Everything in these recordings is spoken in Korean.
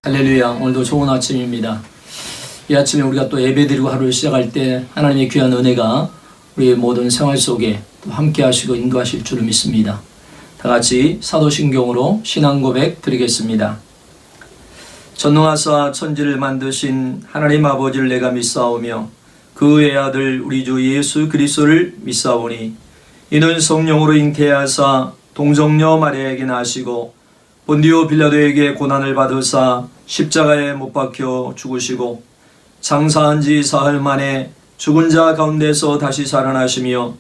할렐루야. 오늘도 좋은 아침입니다. 이 아침에 우리가 또 예배드리고 하루를 시작할 때 하나님의 귀한 은혜가 우리의 모든 생활 속에 또 함께 하시고 인도하실 줄을 믿습니다. 다 같이 사도신경으로 신앙 고백 드리겠습니다. 전능하사 천지를 만드신 하나님 아버지를 내가 믿사오며 그의 아들 우리 주 예수 그리스도를 믿사오니 이는 성령으로 잉태하사 동정녀 마리아에게 나시고 본디오 빌라도에게 고난을 받으사 십자가에 못 박혀 죽으시고 장사한 지 사흘 만에 죽은 자 가운데서 다시 살아나시며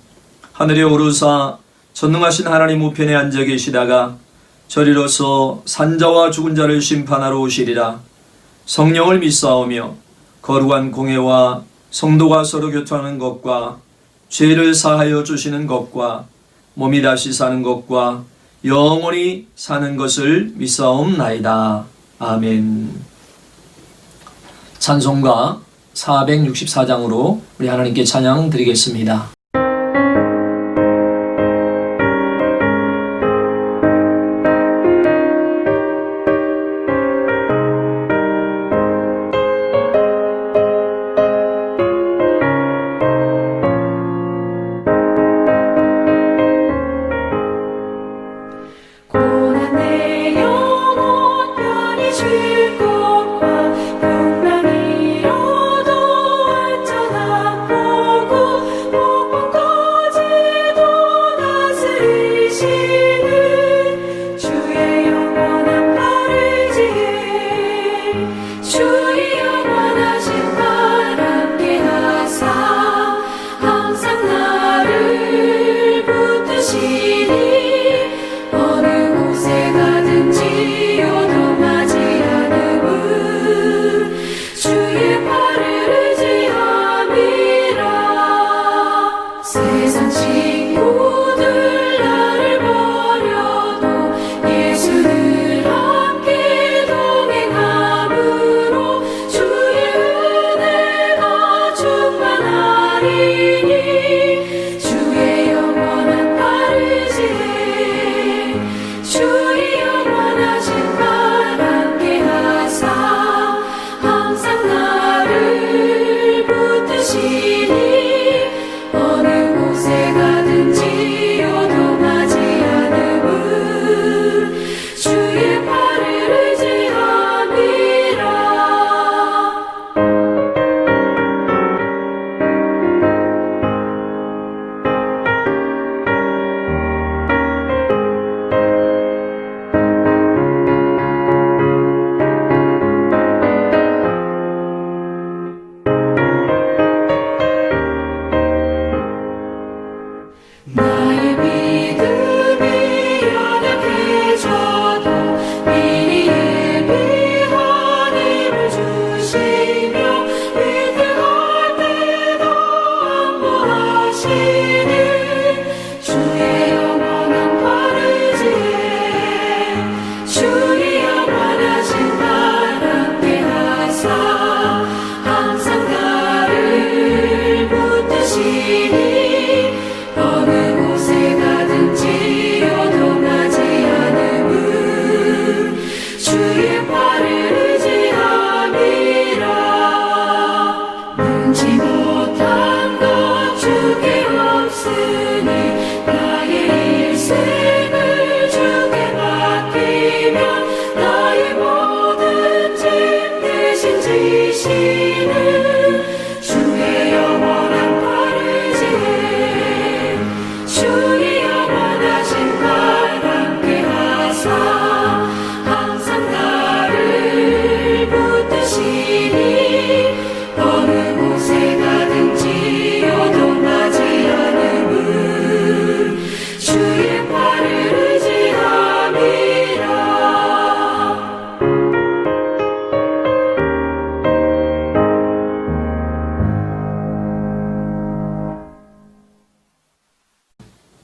하늘에 오르사 전능하신 하나님 우편에 앉아 계시다가 저리로서 산자와 죽은 자를 심판하러 오시리라. 성령을 믿사오며 거룩한 공회와 성도가 서로 교통하는 것과 죄를 사하여 주시는 것과 몸이 다시 사는 것과 영원히 사는 것을 믿사옵나이다. 아멘. 찬송가 464장으로 우리 하나님께 찬양 드리겠습니다.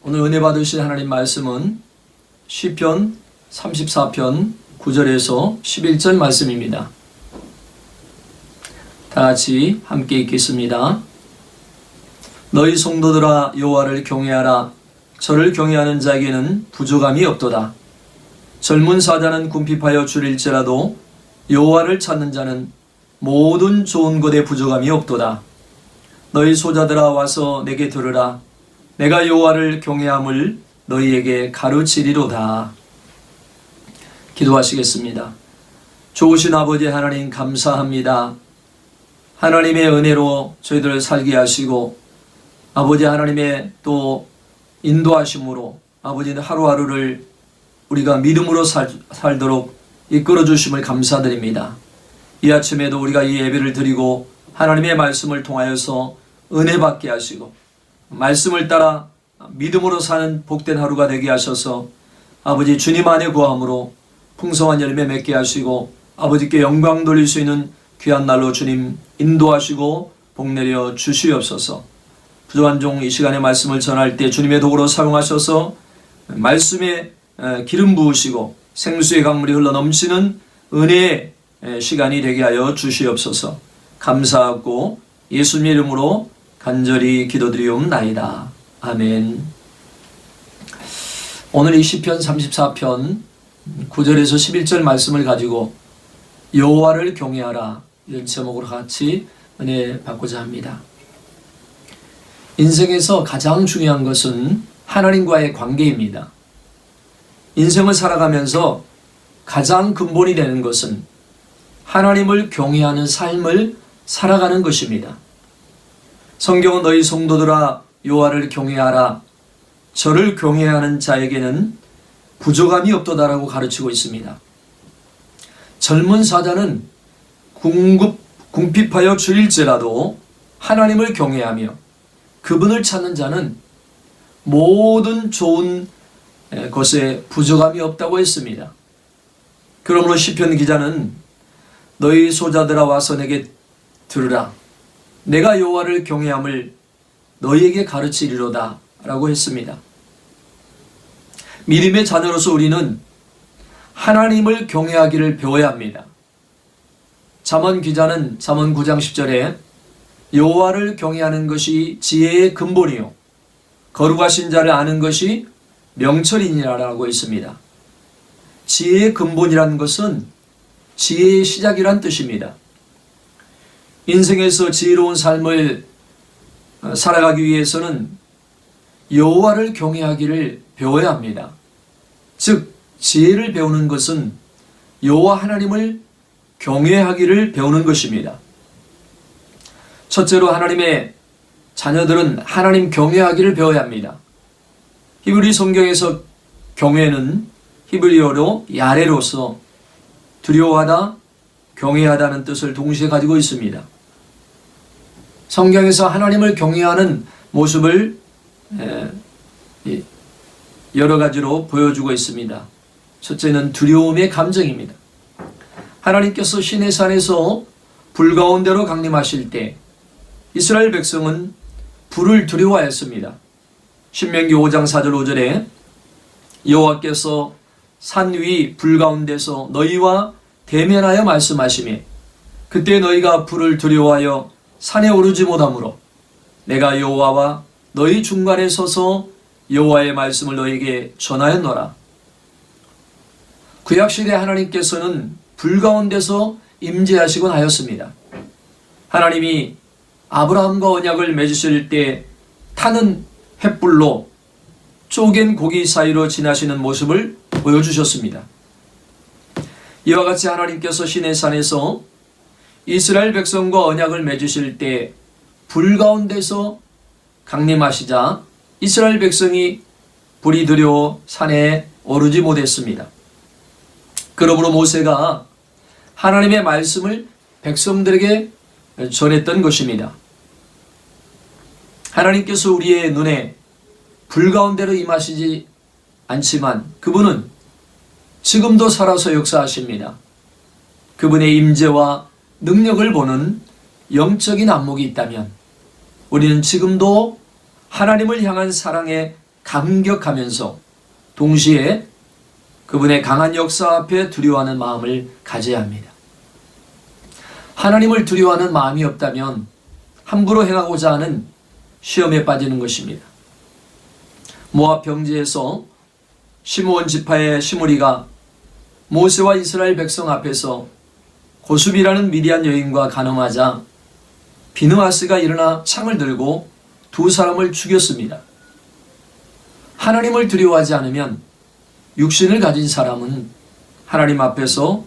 오늘 은혜 받으실 하나님 말씀은 시편 34편 9절에서 11절 말씀입니다. 다 같이 함께 읽겠습니다. 너희 성도들아 여호와를 경외하라. 저를 경외하는 자에게는 부족함이 없도다. 젊은 사자는 궁핍하여 줄일지라도 여호와를 찾는 자는 모든 좋은 것에 부족함이 없도다. 너희 소자들아 와서 내게 들으라. 내가 여호와를 경외함을 너희에게 가르치리로다. 기도하시겠습니다. 좋으신 아버지 하나님 감사합니다. 하나님의 은혜로 저희들을 살게 하시고 아버지 하나님의 또 인도하심으로 아버지는 하루하루를 우리가 믿음으로 살도록 이끌어 주심을 감사드립니다. 이 아침에도 우리가 이 예배를 드리고 하나님의 말씀을 통하여서 은혜 받게 하시고 말씀을 따라 믿음으로 사는 복된 하루가 되게 하셔서 아버지 주님 안에 구함으로 풍성한 열매 맺게 하시고 아버지께 영광 돌릴 수 있는 귀한 날로 주님 인도하시고 복내려 주시옵소서. 부족한 종 이 시간에 말씀을 전할 때 주님의 도구로 사용하셔서 말씀에 기름 부으시고 생수의 강물이 흘러넘치는 은혜의 시간이 되게 하여 주시옵소서. 감사하고 예수님의 이름으로 간절히 기도드리옵나이다. 아멘. 오늘 이 시편 34편 9절에서 11절 말씀을 가지고 여호와를 경외하라 이런 제목으로 같이 은혜 받고자 합니다. 인생에서 가장 중요한 것은 하나님과의 관계입니다. 인생을 살아가면서 가장 근본이 되는 것은 하나님을 경외하는 삶을 살아가는 것입니다. 성경은 너희 성도들아 여호와를 경외하라. 저를 경외하는 자에게는 부족함이 없도다라고 가르치고 있습니다. 젊은 사자는 궁핍하여 줄일지라도 하나님을 경외하며 그분을 찾는 자는 모든 좋은 것에 부족함이 없다고 했습니다. 그러므로 시편 기자는 너희 소자들아 와서 내게 들으라. 내가 여호와를 경외함을 너희에게 가르치리로다 라고 했습니다. 믿음의 자녀로서 우리는 하나님을 경외하기를 배워야 합니다. 잠언 기자는 잠언 9장 10절에 여호와를 경외하는 것이 지혜의 근본이요 거룩하신 자를 아는 것이 명철이니라라고 했습니다. 지혜의 근본이라는 것은 지혜의 시작이란 뜻입니다. 인생에서 지혜로운 삶을 살아가기 위해서는 여호와를 경외하기를 배워야 합니다. 즉 지혜를 배우는 것은 여호와 하나님을 경외하기를 배우는 것입니다. 첫째로 하나님의 자녀들은 하나님 경외하기를 배워야 합니다. 히브리 성경에서 경외는 히브리어로 야레로서 두려워하다, 경외하다는 뜻을 동시에 가지고 있습니다. 성경에서 하나님을 경외하는 모습을 여러 가지로 보여주고 있습니다. 첫째는 두려움의 감정입니다. 하나님께서 시내산에서 불 가운데로 강림하실 때 이스라엘 백성은 불을 두려워했습니다. 신명기 5장 4절 5절에 여호와께서 산 위 불 가운데서 너희와 대면하여 말씀하시매 그때 너희가 불을 두려워하여 산에 오르지 못하므로 내가 여호와와 너희 중간에 서서 여호와의 말씀을 너희에게 전하였노라. 구약시대 하나님께서는 불 가운데서 임재하시곤 하였습니다. 하나님이 아브라함과 언약을 맺으실 때 타는 횃불로 쪼갠 고기 사이로 지나시는 모습을 보여주셨습니다. 이와 같이 하나님께서 시내산에서 이스라엘 백성과 언약을 맺으실 때 불 가운데서 강림하시자 이스라엘 백성이 불이 두려워 산에 오르지 못했습니다. 그러므로 모세가 하나님의 말씀을 백성들에게 전했던 것입니다. 하나님께서 우리의 눈에 불 가운데로 임하시지 않지만 그분은 지금도 살아서 역사하십니다. 그분의 임재와 능력을 보는 영적인 안목이 있다면 우리는 지금도 하나님을 향한 사랑에 감격하면서 동시에 그분의 강한 역사 앞에 두려워하는 마음을 가져야 합니다. 하나님을 두려워하는 마음이 없다면 함부로 행하고자 하는 시험에 빠지는 것입니다. 모압 평지에서 시므온 지파의 시므리가 모세와 이스라엘 백성 앞에서 고수비라는 미디안 여인과 간음하자 비느하스가 일어나 창을 들고 두 사람을 죽였습니다. 하나님을 두려워하지 않으면 육신을 가진 사람은 하나님 앞에서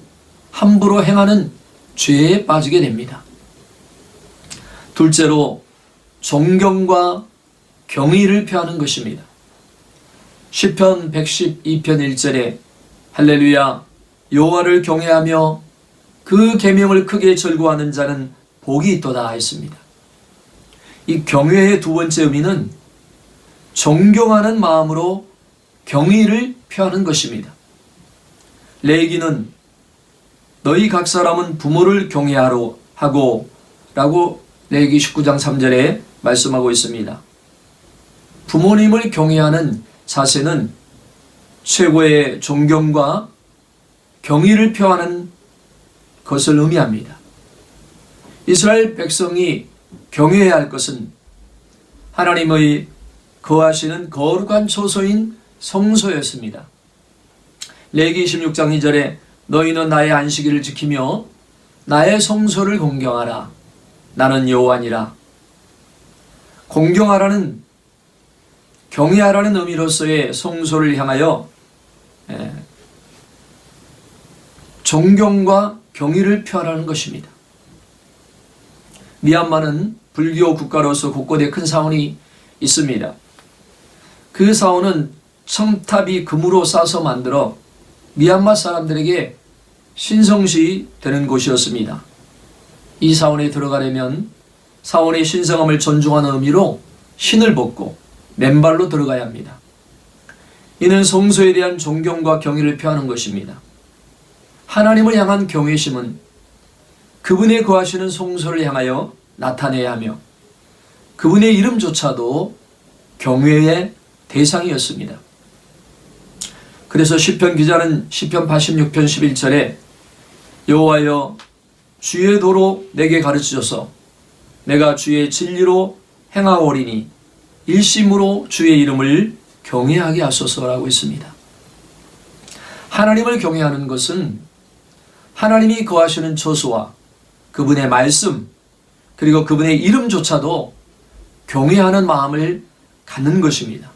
함부로 행하는 죄에 빠지게 됩니다. 둘째로 존경과 경의를 표하는 것입니다. 시편 112편 1절에 할렐루야 여호와를 경외하며 그 계명을 크게 절구하는 자는 복이 있도다 했습니다. 이 경외의 두 번째 의미는 존경하는 마음으로 경의를 표하는 것입니다. 레위기는 너희 각 사람은 부모를 경외하러 하고 라고 레위기 19장 3절에 말씀하고 있습니다. 부모님을 경외하는 자세는 최고의 존경과 경의를 표하는 것을 의미합니다. 이스라엘 백성이 경외해야 할 것은 하나님의 거하시는 거룩한 초소인 성소였습니다. 레위기 26장 2절에 너희는 나의 안식일을 지키며 나의 성소를 공경하라. 나는 여호와니라. 공경하라는 경외하라는 의미로서의 성소를 향하여 존경과 경의를 표하라는 것입니다. 미얀마는 불교 국가로서 곳곳에 큰 사원이 있습니다. 그 사원은 첨탑이 금으로 싸서 만들어 미얀마 사람들에게 신성시 되는 곳이었습니다. 이 사원에 들어가려면 사원의 신성함을 존중하는 의미로 신을 벗고 맨발로 들어가야 합니다. 이는 성소에 대한 존경과 경의를 표하는 것입니다. 하나님을 향한 경외심은 그분의 거하시는 성소를 향하여 나타내야 하며 그분의 이름조차도 경외의 대상이었습니다. 그래서 시편 기자는 시편 86편 11절에 여호와여 주의 도로 내게 가르치소서 내가 주의 진리로 행하오리니 일심으로 주의 이름을 경외하게 하소서라고 했습니다. 하나님을 경외하는 것은 하나님이 거하시는 처소와 그분의 말씀 그리고 그분의 이름조차도 경외하는 마음을 갖는 것입니다.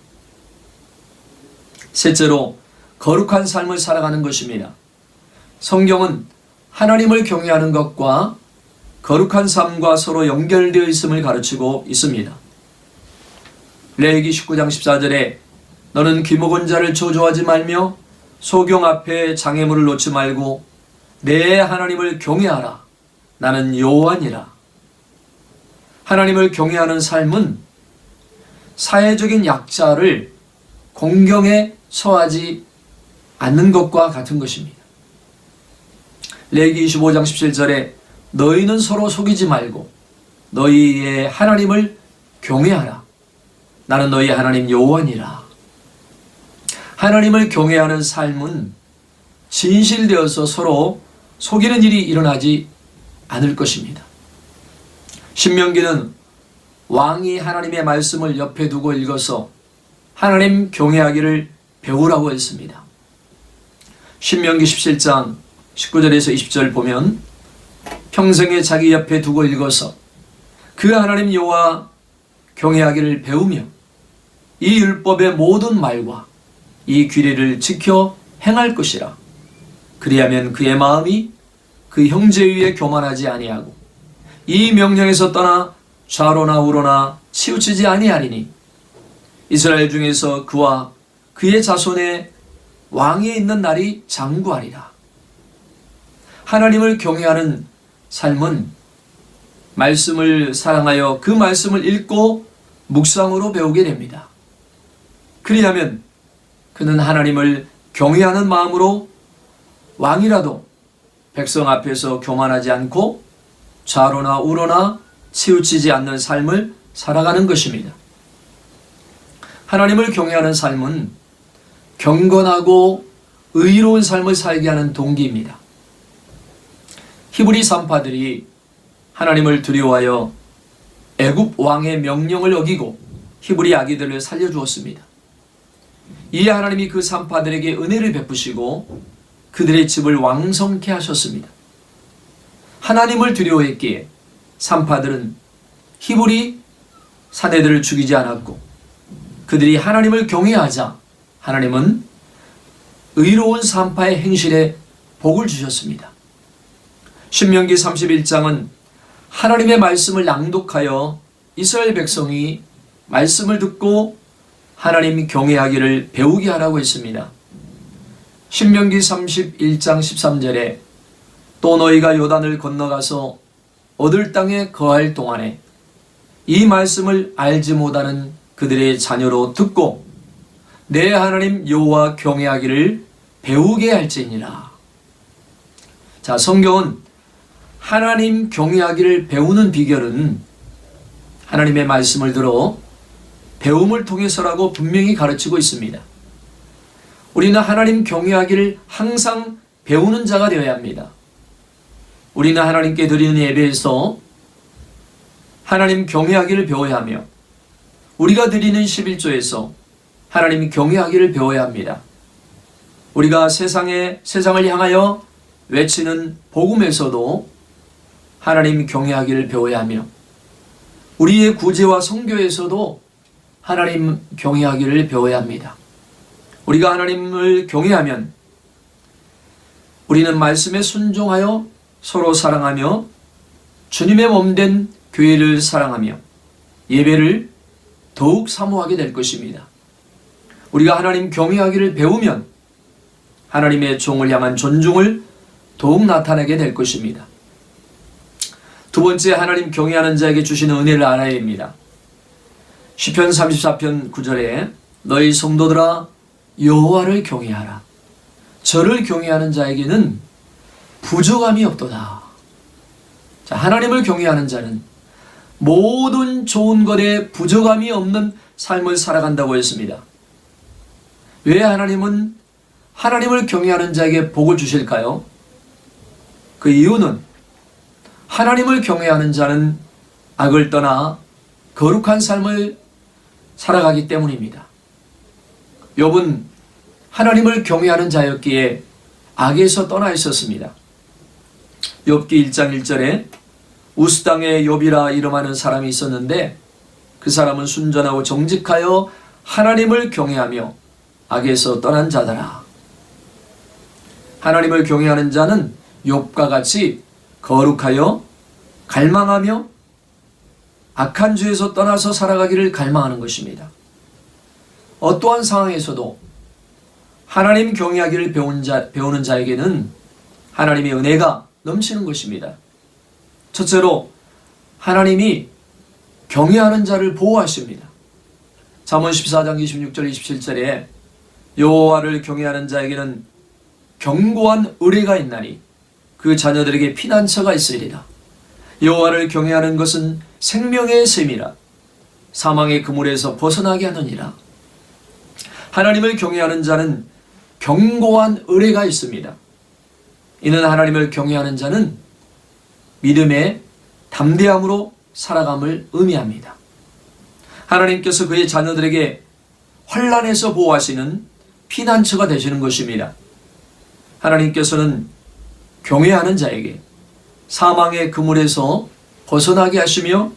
셋째로 거룩한 삶을 살아가는 것입니다. 성경은 하나님을 경외하는 것과 거룩한 삶과 서로 연결되어 있음을 가르치고 있습니다. 레위기 19장 14절에 너는 귀먹은 자를 저주하지 말며 소경 앞에 장애물을 놓지 말고 내 하나님을 경외하라. 나는 여호와니라. 하나님을 경외하는 삶은 사회적인 약자를 공경에 처하지 않는 것과 같은 것입니다. 레위기 25장 17절에 너희는 서로 속이지 말고 너희의 하나님을 경외하라. 나는 너희 하나님 여호와니라. 하나님을 경외하는 삶은 진실되어서 서로 속이는 일이 일어나지 않을 것입니다. 신명기는 왕이 하나님의 말씀을 옆에 두고 읽어서 하나님 경외하기를 배우라고 했습니다. 신명기 17장 19절에서 20절 보면 평생에 자기 옆에 두고 읽어서 그 하나님 여호와 경외하기를 배우며 이 율법의 모든 말과 이 규례를 지켜 행할 것이라. 그리하면 그의 마음이 그 형제 위에 교만하지 아니하고 이 명령에서 떠나 좌로나 우로나 치우치지 아니하리니 이스라엘 중에서 그와 그의 자손의 왕이 있는 날이 장구하리라. 하나님을 경외하는 삶은 말씀을 사랑하여 그 말씀을 읽고 묵상으로 배우게 됩니다. 그리하면 그는 하나님을 경외하는 마음으로 왕이라도 백성 앞에서 교만하지 않고 좌로나 우로나 치우치지 않는 삶을 살아가는 것입니다. 하나님을 경외하는 삶은 경건하고 의로운 삶을 살게 하는 동기입니다. 히브리 산파들이 하나님을 두려워하여 애굽 왕의 명령을 어기고 히브리 아기들을 살려주었습니다. 이에 하나님이 그 산파들에게 은혜를 베푸시고 그들의 집을 왕성케 하셨습니다. 하나님을 두려워했기에 산파들은 히브리 사내들을 죽이지 않았고, 그들이 하나님을 경외하자 하나님은 의로운 산파의 행실에 복을 주셨습니다. 신명기 31장은 하나님의 말씀을 낭독하여 이스라엘 백성이 말씀을 듣고 하나님 경외하기를 배우게 하라고 했습니다. 신명기 31장 13절에 또 너희가 요단을 건너가서 얻을 땅에 거할 동안에 이 말씀을 알지 못하는 그들의 자녀로 듣고 내 하나님 여호와 경외하기를 배우게 할지니라. 자, 성경은 하나님 경외하기를 배우는 비결은 하나님의 말씀을 들어 배움을 통해서라고 분명히 가르치고 있습니다. 우리는 하나님 경외하기를 항상 배우는 자가 되어야 합니다. 우리는 하나님께 드리는 예배에서 하나님 경외하기를 배워야 하며, 우리가 드리는 11조에서 하나님 경외하기를 배워야 합니다. 우리가 세상을 향하여 외치는 복음에서도 하나님 경외하기를 배워야 하며, 우리의 구제와 선교에서도 하나님 경외하기를 배워야 합니다. 우리가 하나님을 경외하면 우리는 말씀에 순종하여 서로 사랑하며 주님의 몸된 교회를 사랑하며 예배를 더욱 사모하게 될 것입니다. 우리가 하나님 경외하기를 배우면 하나님의 종을 향한 존중을 더욱 나타내게 될 것입니다. 두 번째, 하나님 경외하는 자에게 주시는 은혜를 알아야 합니다. 시편 34편 9절에 너희 성도들아 여호와를 경외하라. 저를 경외하는 자에게는 부족함이 없도다. 자, 하나님을 경외하는 자는 모든 좋은 것에 부족함이 없는 삶을 살아간다고 했습니다. 왜 하나님은 하나님을 경외하는 자에게 복을 주실까요? 그 이유는 하나님을 경외하는 자는 악을 떠나 거룩한 삶을 살아가기 때문입니다. 욥은 하나님을 경외하는 자였기에 악에서 떠나 있었습니다. 욥기 1장 1절에 우스 땅에 욥이라 이름하는 사람이 있었는데 그 사람은 순전하고 정직하여 하나님을 경외하며 악에서 떠난 자더라. 하나님을 경외하는 자는 욥과 같이 거룩하여 갈망하며 악한 죄에서 떠나서 살아가기를 갈망하는 것입니다. 어떠한 상황에서도 하나님 경외하기를 배우는 자에게는 하나님의 은혜가 넘치는 것입니다. 첫째로 하나님이 경외하는 자를 보호하십니다. 잠언 14장 26절 27절에 여호와를 경외하는 자에게는 견고한 의뢰가 있나니 그 자녀들에게 피난처가 있으리라. 여호와를 경외하는 것은 생명의 셈이라 사망의 그물에서 벗어나게 하느니라. 하나님을 경외하는 자는 견고한 의뢰가 있습니다. 이는 하나님을 경외하는 자는 믿음의 담대함으로 살아감을 의미합니다. 하나님께서 그의 자녀들에게 환난에서 보호하시는 피난처가 되시는 것입니다. 하나님께서는 경외하는 자에게 사망의 그물에서 벗어나게 하시며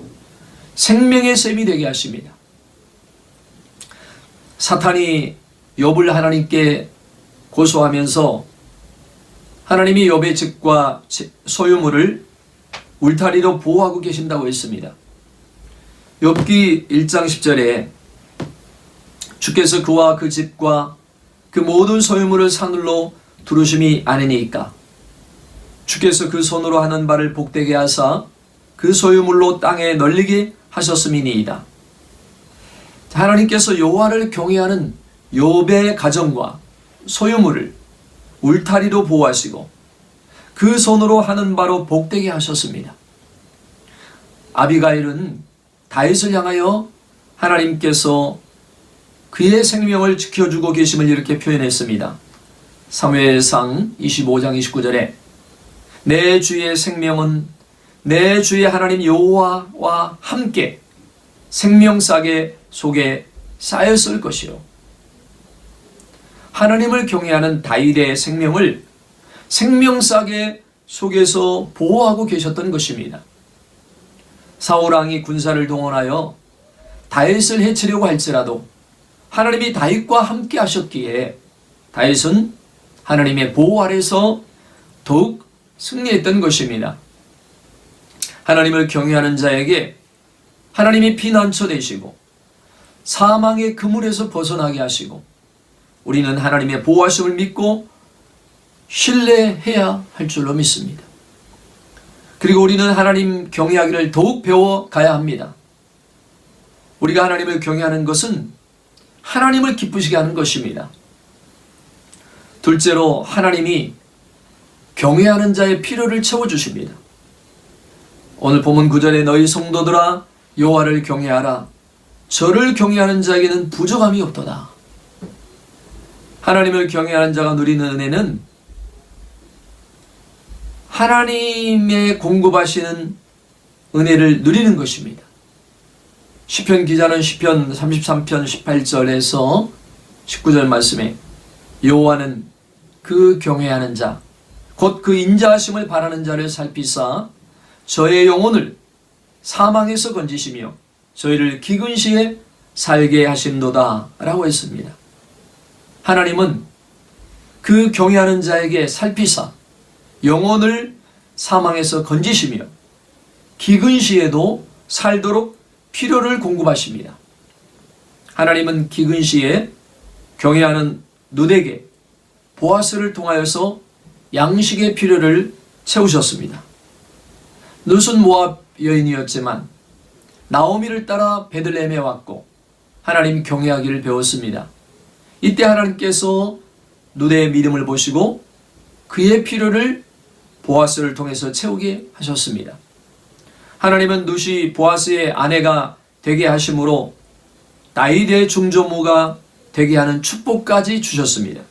생명의 셈이 되게 하십니다. 사탄이 욥을 하나님께 고소하면서 하나님이 욥의 집과 소유물을 울타리로 보호하고 계신다고 했습니다. 욥기 1장 10절에 주께서 그와 그 집과 그 모든 소유물을 사늘로 두르심이 아니니까 주께서 그 손으로 하는 바를 복되게 하사 그 소유물로 땅에 널리게 하셨음이니이다. 하나님께서 여호와를 경외하는 욥의 가정과 소유물을 울타리로 보호하시고 그 손으로 하는 바로 복되게 하셨습니다. 아비가일은 다윗을 향하여 하나님께서 그의 생명을 지켜주고 계심을 이렇게 표현했습니다. 사무엘상 25장 29절에 내 주의 생명은 내 주의 하나님 여호와와 함께 생명싸개 속에 쌓였을 것이요. 하나님을 경외하는 다윗의 생명을 생명싸개 속에서 보호하고 계셨던 것입니다. 사울 왕이 군사를 동원하여 다윗을 해치려고 할지라도 하나님이 다윗과 함께 하셨기에 다윗은 하나님의 보호 아래서 더욱 승리했던 것입니다. 하나님을 경외하는 자에게 하나님이 피난처 되시고 사망의 그물에서 벗어나게 하시고 우리는 하나님의 보호하심을 믿고 신뢰해야 할 줄로 믿습니다. 그리고 우리는 하나님 경외하기를 더욱 배워가야 합니다. 우리가 하나님을 경외하는 것은 하나님을 기쁘시게 하는 것입니다. 둘째로 하나님이 경외하는 자의 필요를 채워주십니다. 오늘 본문 9절에 너희 성도들아 여호와를 경외하라. 저를 경외하는 자에게는 부족함이 없도다. 하나님을 경외하는 자가 누리는 은혜는 하나님의 공급하시는 은혜를 누리는 것입니다. 시편 기자는 시편 33편 18절에서 19절 말씀에 여호와는 그 경외하는 자 곧 그 인자하심을 바라는 자를 살피사 저의 영혼을 사망에서 건지시며 저희를 기근 시에 살게 하신도다 라고 했습니다. 하나님은 그 경외하는 자에게 살피사 영혼을 사망에서 건지시며 기근 시에도 살도록 필요를 공급하십니다. 하나님은 기근 시에 경외하는 룻에게 보아스를 통하여서 양식의 필요를 채우셨습니다. 룻은 모압 여인이었지만 나오미를 따라 베들레헴에 왔고 하나님 경외하기를 배웠습니다. 이때 하나님께서 룻의 믿음을 보시고 그의 필요를 보아스를 통해서 채우게 하셨습니다. 하나님은 룻이 보아스의 아내가 되게 하심으로 다윗의 중조모가 되게 하는 축복까지 주셨습니다.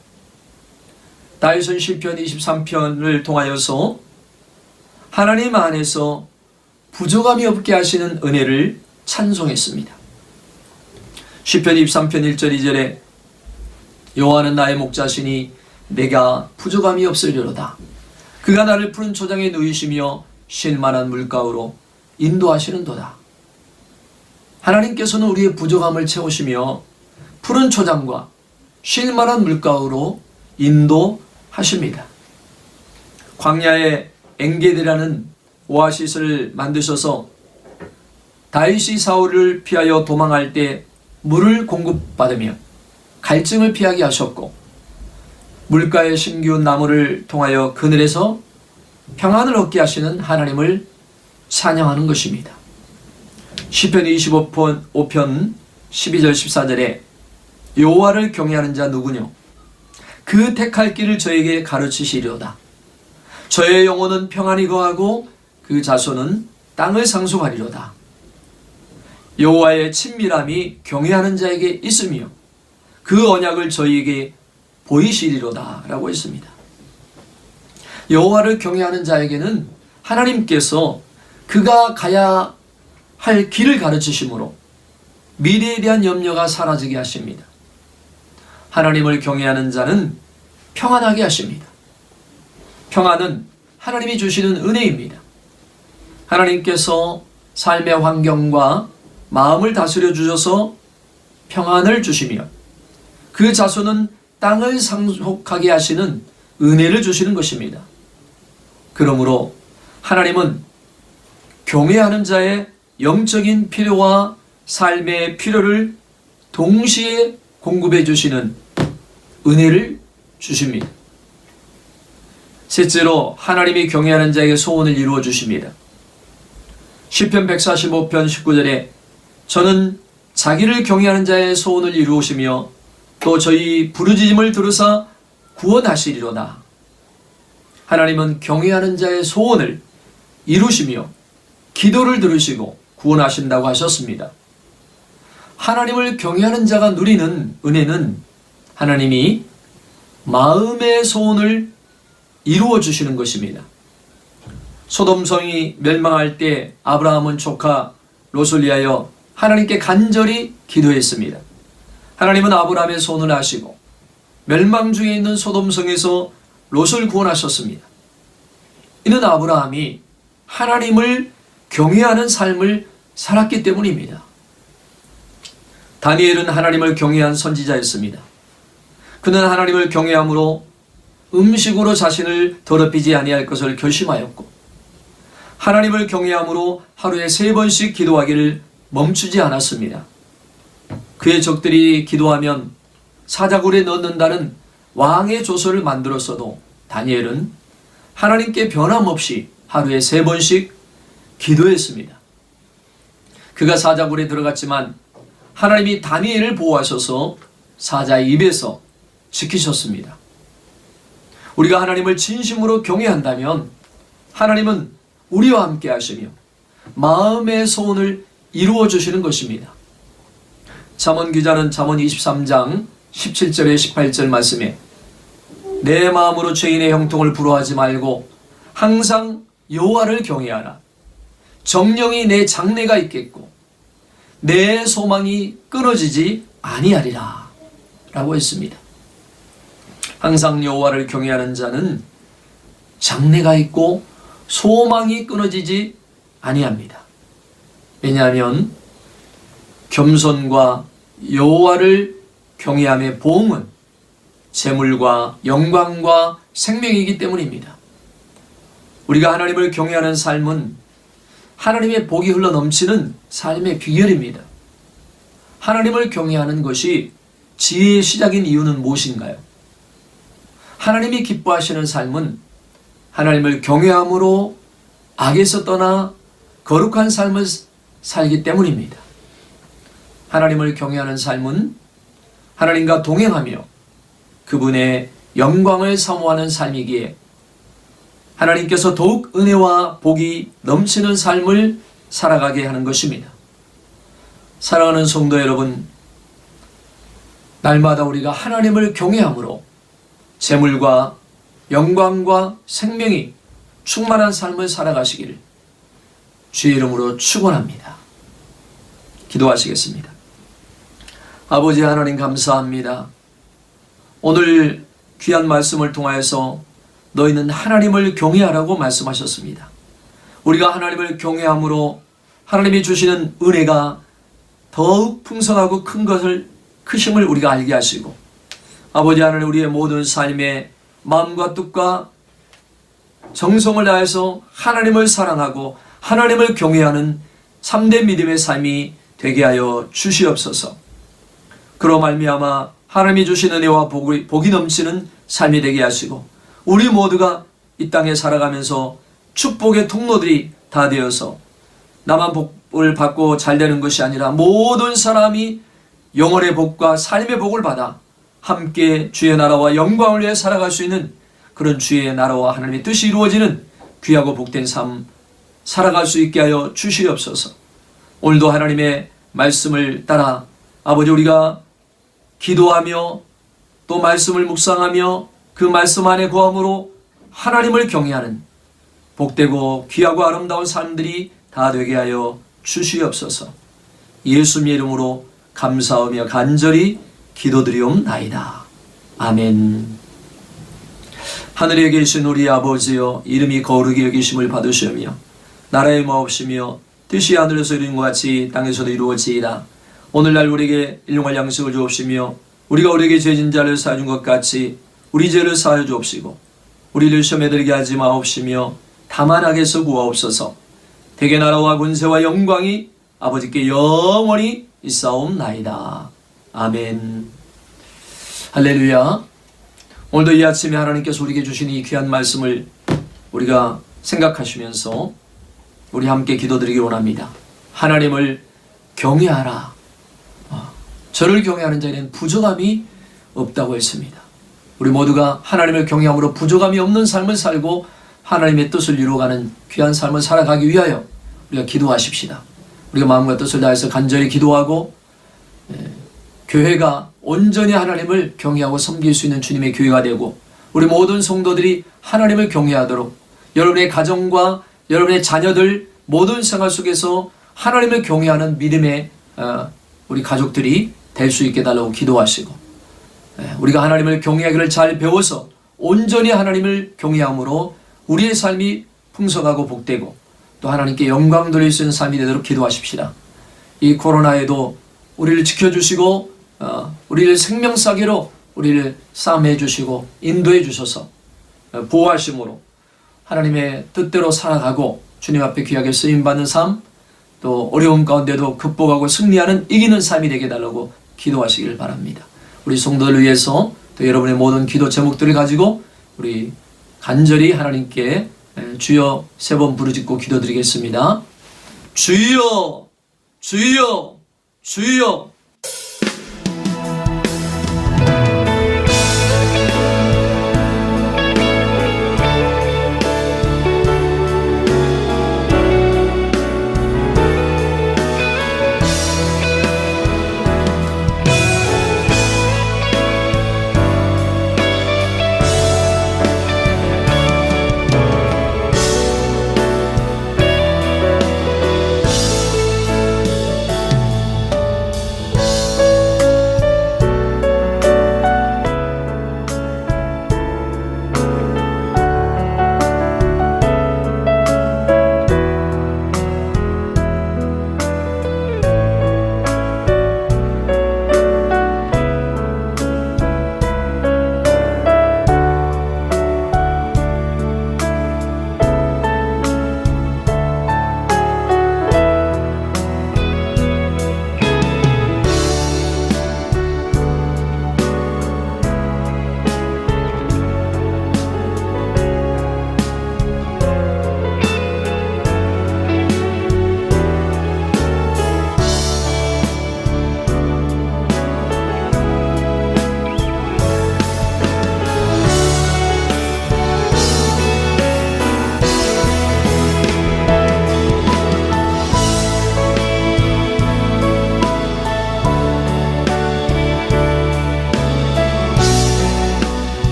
다윗은 시편 23편을 통하여서 하나님 안에서 부족함이 없게 하시는 은혜를 찬송했습니다. 시편 23편 1절 2절에 여호와는 나의 목자시니 내가 부족함이 없으리로다. 그가 나를 푸른 초장에 누이시며 쉴만한 물가로 인도하시는도다. 하나님께서는 우리의 부족함을 채우시며 푸른 초장과 쉴만한 물가로 인도하십니다. 광야에 엔게디라는 오아시스를 만드셔서 다윗이 사울을 피하여 도망할 때 물을 공급받으며 갈증을 피하게 하셨고 물가에 심기운 나무를 통하여 그늘에서 평안을 얻게 하시는 하나님을 찬양하는 것입니다. 시편 25편 5편 12절 14절에 여호와를 경외하는 자 누구뇨? 그 택할 길을 저에게 가르치시리로다. 저의 영혼은 평안히 거하고 그 자손은 땅을 상속하리로다. 여호와의 친밀함이 경외하는 자에게 있으며 그 언약을 저희에게 보이시리로다 라고 했습니다. 여호와를 경외하는 자에게는 하나님께서 그가 가야 할 길을 가르치심으로 미래에 대한 염려가 사라지게 하십니다. 하나님을 경외하는 자는 평안하게 하십니다. 평안은 하나님이 주시는 은혜입니다. 하나님께서 삶의 환경과 마음을 다스려 주셔서 평안을 주시며 그 자손은 땅을 상속하게 하시는 은혜를 주시는 것입니다. 그러므로 하나님은 경외하는 자의 영적인 필요와 삶의 필요를 동시에 공급해 주시는 은혜를 주십니다. 셋째로 하나님이 경외하는 자에게 소원을 이루어 주십니다. 시편 145편 19절에 저는 자기를 경외하는 자의 소원을 이루시며 또 저희 부르짖음을 들으사 구원하시리로다. 하나님은 경외하는 자의 소원을 이루시며 기도를 들으시고 구원하신다고 하셨습니다. 하나님을 경외하는 자가 누리는 은혜는 하나님이 마음의 소원을 이루어 주시는 것입니다. 소돔성이 멸망할 때 아브라함은 조카 롯을 위하여 하나님께 간절히 기도했습니다. 하나님은 아브라함의 소원을 아시고 멸망 중에 있는 소돔성에서 롯을 구원하셨습니다. 이는 아브라함이 하나님을 경외하는 삶을 살았기 때문입니다. 다니엘은 하나님을 경외한 선지자였습니다. 그는 하나님을 경외함으로 음식으로 자신을 더럽히지 아니할 것을 결심하였고, 하나님을 경외함으로 하루에 3번씩 기도하기를 멈추지 않았습니다. 그의 적들이 기도하면 사자굴에 넣는다는 왕의 조서를 만들었어도 다니엘은 하나님께 변함없이 하루에 3번씩 기도했습니다. 그가 사자굴에 들어갔지만 하나님이 다니엘을 보호하셔서 사자의 입에서 지키셨습니다. 우리가 하나님을 진심으로 경외한다면 하나님은 우리와 함께 하시며 마음의 소원을 이루어 주시는 것입니다. 잠언 기자는 잠언 23장 17절에 18절 말씀에 내 마음으로 죄인의 형통을 부러워하지 말고 항상 여호와를 경외하라. 정령이 내 장래가 있겠고 내 소망이 끊어지지 아니하리라 라고 했습니다. 항상 여호와를 경외하는 자는 장래가 있고 소망이 끊어지지 아니합니다. 왜냐하면 겸손과 여호와를 경외함의 보응은 재물과 영광과 생명이기 때문입니다. 우리가 하나님을 경외하는 삶은 하나님의 복이 흘러넘치는 삶의 비결입니다. 하나님을 경외하는 것이 지혜의 시작인 이유는 무엇인가요? 하나님이 기뻐하시는 삶은 하나님을 경외함으로 악에서 떠나 거룩한 삶을 살기 때문입니다. 하나님을 경외하는 삶은 하나님과 동행하며 그분의 영광을 사모하는 삶이기에 하나님께서 더욱 은혜와 복이 넘치는 삶을 살아가게 하는 것입니다. 사랑하는 성도 여러분, 날마다 우리가 하나님을 경외함으로 재물과 영광과 생명이 충만한 삶을 살아가시기를 주의 이름으로 축원합니다. 기도하시겠습니다. 아버지 하나님 감사합니다. 오늘 귀한 말씀을 통하여서 너희는 하나님을 경외하라고 말씀하셨습니다. 우리가 하나님을 경외함으로 하나님이 주시는 은혜가 더욱 풍성하고 크심을 우리가 알게 하시고, 아버지 하나님 우리의 모든 삶에 마음과 뜻과 정성을 다해서 하나님을 사랑하고 하나님을 경외하는 3대 믿음의 삶이 되게 하여 주시옵소서. 그로 말미암아 하나님이 주신 은혜와 복이 넘치는 삶이 되게 하시고, 우리 모두가 이 땅에 살아가면서 축복의 통로들이 다 되어서 나만 복을 받고 잘 되는 것이 아니라 모든 사람이 영혼의 복과 삶의 복을 받아 함께 주의 나라와 영광을 위해 살아갈 수 있는 그런 주의 나라와 하나님의 뜻이 이루어지는 귀하고 복된 삶 살아갈 수 있게 하여 주시옵소서. 오늘도 하나님의 말씀을 따라 아버지 우리가 기도하며 또 말씀을 묵상하며 그 말씀 안에 거함으로 하나님을 경외하는 복되고 귀하고 아름다운 삶들이 다 되게 하여 주시옵소서. 예수님의 이름으로 감사하며 간절히 기도드리옵나이다. 아멘. 하늘에 계신 우리 아버지여, 이름이 거룩히 여기심을 받으시며 나라의 마옵시며 뜻이 하늘에서 이루는 것 같이 땅에서도 이루어지이다. 오늘날 우리에게 일용할 양식을 주옵시며 우리가 우리에게 죄진 자를 사해 준 것 같이 우리 죄를 사하여 주옵시고 우리를 시험에 들게 하지 마옵시며 다만 악에서 구하옵소서. 대개 나라와 권세와 영광이 아버지께 영원히 있사옵나이다. 아멘. 할렐루야. 오늘도 이 아침에 하나님께서 우리에게 주신 이 귀한 말씀을 우리가 생각하시면서 우리 함께 기도드리기 원합니다. 하나님을 경외하라. 저를 경외하는 자에는 부족함이 없다고 했습니다. 우리 모두가 하나님을 경외함으로 부족함이 없는 삶을 살고 하나님의 뜻을 이루어가는 귀한 삶을 살아가기 위하여 우리가 기도하십시다. 우리가 마음과 뜻을 다해서 간절히 기도하고 교회가 온전히 하나님을 경외하고 섬길 수 있는 주님의 교회가 되고 우리 모든 성도들이 하나님을 경외하도록 여러분의 가정과 여러분의 자녀들 모든 생활 속에서 하나님을 경외하는 믿음의 우리 가족들이 될 수 있게 달라고 기도하시고, 우리가 하나님을 경외하기를 잘 배워서 온전히 하나님을 경외함으로 우리의 삶이 풍성하고 복되고 또 하나님께 영광 돌릴 수 있는 삶이 되도록 기도하십시다. 이 코로나에도 우리를 지켜주시고 우리를 생명사기로 우리를 싸매해 주시고 인도해 주셔서 보호하심으로 하나님의 뜻대로 살아가고 주님 앞에 귀하게 쓰임받는 삶, 또 어려움 가운데도 극복하고 승리하는 이기는 삶이 되게 달라고 기도하시길 바랍니다. 우리 성도를 위해서 또 여러분의 모든 기도 제목들을 가지고 우리 간절히 하나님께 주여 3번 부르짖고 기도드리겠습니다. 주여 주여 주여